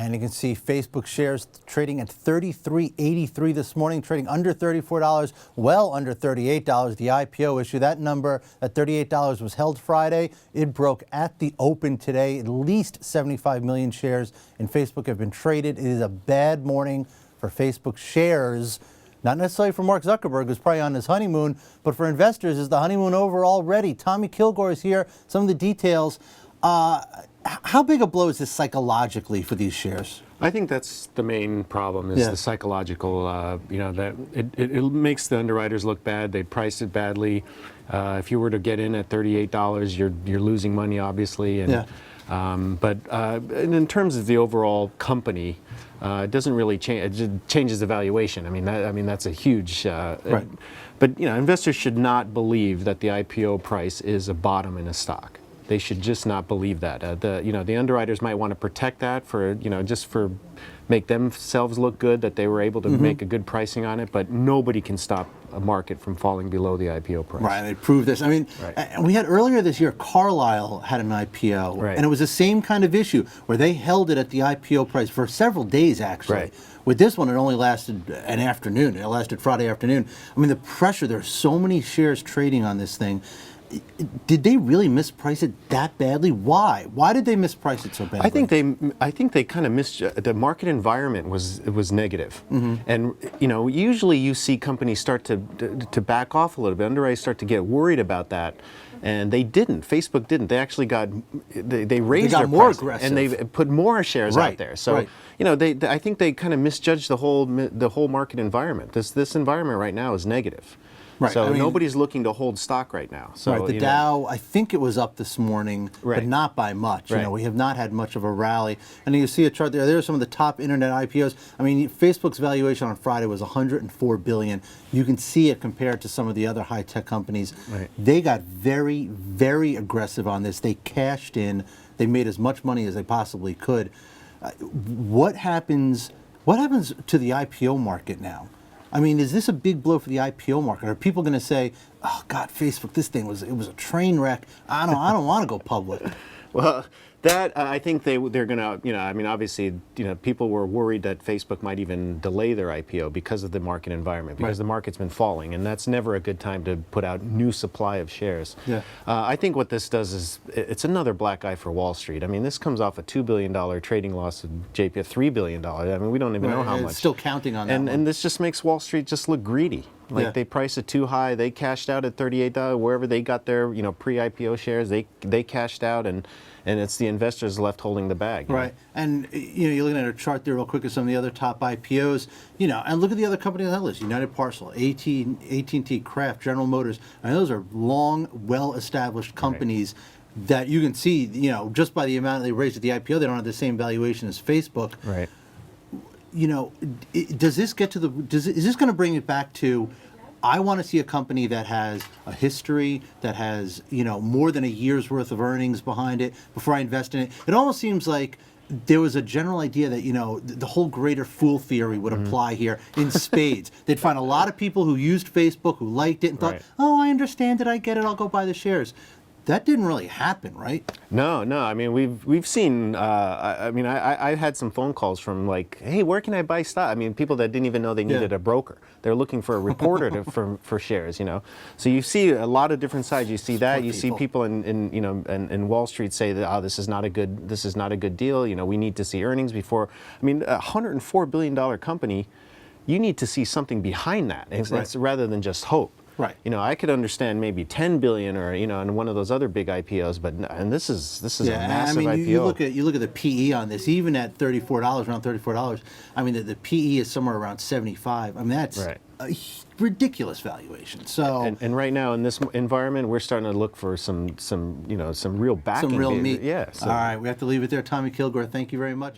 And you can see Facebook shares trading at $33.83 this morning, trading under $34, well under $38. The IPO issue, that number at $38 was held Friday. It broke at the open today. At least 75 million shares in Facebook have been traded. It is a bad morning for Facebook shares. Not necessarily for Mark Zuckerberg, who's probably on his honeymoon, but for investors, is the honeymoon over already? Tommy Kilgore is here. Some of the details. How big a blow is this psychologically for these shares? I think that's the main problem, is the psychological, that it makes the underwriters look bad. They priced it badly. If you were to get in at $38, you're losing money, obviously. And, but in terms of the overall company, it doesn't really change. It changes the valuation. I mean, that's a huge. Right. But investors should not believe that the IPO price is a bottom in a stock. They should just not believe that. The underwriters might want to protect that for, just for make themselves look good, that they were able to make a good pricing on it, but nobody can stop a market from falling below the IPO price. Right, they proved this. I mean, we had earlier this year, Carlyle had an IPO, and it was the same kind of issue where they held it at the IPO price for several days, actually. Right. With this one, it only lasted an afternoon. It lasted Friday afternoon. I mean, the pressure, there's so many shares trading on this thing. Did they really misprice it that badly? Why? Why did they misprice it so badly? I think they kind of the market environment was negative, and usually you see companies start to back off a little bit. Underwriters start to get worried about that, and they didn't. Facebook didn't. They actually they raised their more price, aggressive, and they put more shares out there. So I think they kind of misjudged the whole market environment. This environment right now is negative. Right. So nobody's looking to hold stock right now. So the Dow, I think it was up this morning, but not by much. We have not had much of a rally. And you see a chart there. There are some of the top internet IPOs. I mean, Facebook's valuation on Friday was $104 billion. You can see it compared to some of the other high-tech companies. They got very, very aggressive on this. They cashed in. They made as much money as they possibly could. What happens to the IPO market now? I mean, is this a big blow for the IPO market? Are people going to say, "Oh God, Facebook, this thing was a train wreck. I don't want to go public"? Well, that I think they're going to, obviously, people were worried that Facebook might even delay their IPO because of the market environment, because the market's been falling, and that's never a good time to put out new supply of shares. I think what this does is it's another black eye for Wall Street. I mean, this comes off a $2 billion trading loss of JP, $3 billion. I mean, we don't even know how much. It's still counting on that. And this just makes Wall Street just look greedy. Like they priced it too high. They cashed out at $38 wherever they got their pre-IPO shares. They cashed out, and it's the investors left holding the bag. Right. And you're looking at a chart there real quick of some of the other top IPOs. And look at the other companies on that list: United Parcel, AT&T, Kraft, General Motors. And those are long, well-established companies that you can see. Just by the amount they raised at the IPO, they don't have the same valuation as Facebook. Right. Does this get to is this going to bring it back to, I want to see a company that has a history, that has, more than a year's worth of earnings behind it before I invest in it? It almost seems like there was a general idea that, the whole greater fool theory would apply here in spades. They'd find a lot of people who used Facebook, who liked it, and thought, oh, I understand it, I get it, I'll go buy the shares. That didn't really happen, right? No. I mean, we've seen. I had some phone calls from like, "Hey, where can I buy stock?" I mean, people that didn't even know they needed a broker. They're looking for a reporter for shares. So you see a lot of different sides. You see that. You see people in Wall Street say that, "Oh, this is not a good deal." We need to see earnings before. I mean, a $104 billion company, you need to see something behind that, rather than just hope. Right. I could understand maybe 10 billion or in one of those other big IPOs, but this is a massive IPO. You look at the PE on this, even at $34, around $34. I mean, the PE is somewhere around 75. I mean, that's a ridiculous valuation. So and right now in this environment, we're starting to look for some real backing. Some real meat. Yeah. All right, we have to leave it there. Tommy Kilgore, thank you very much.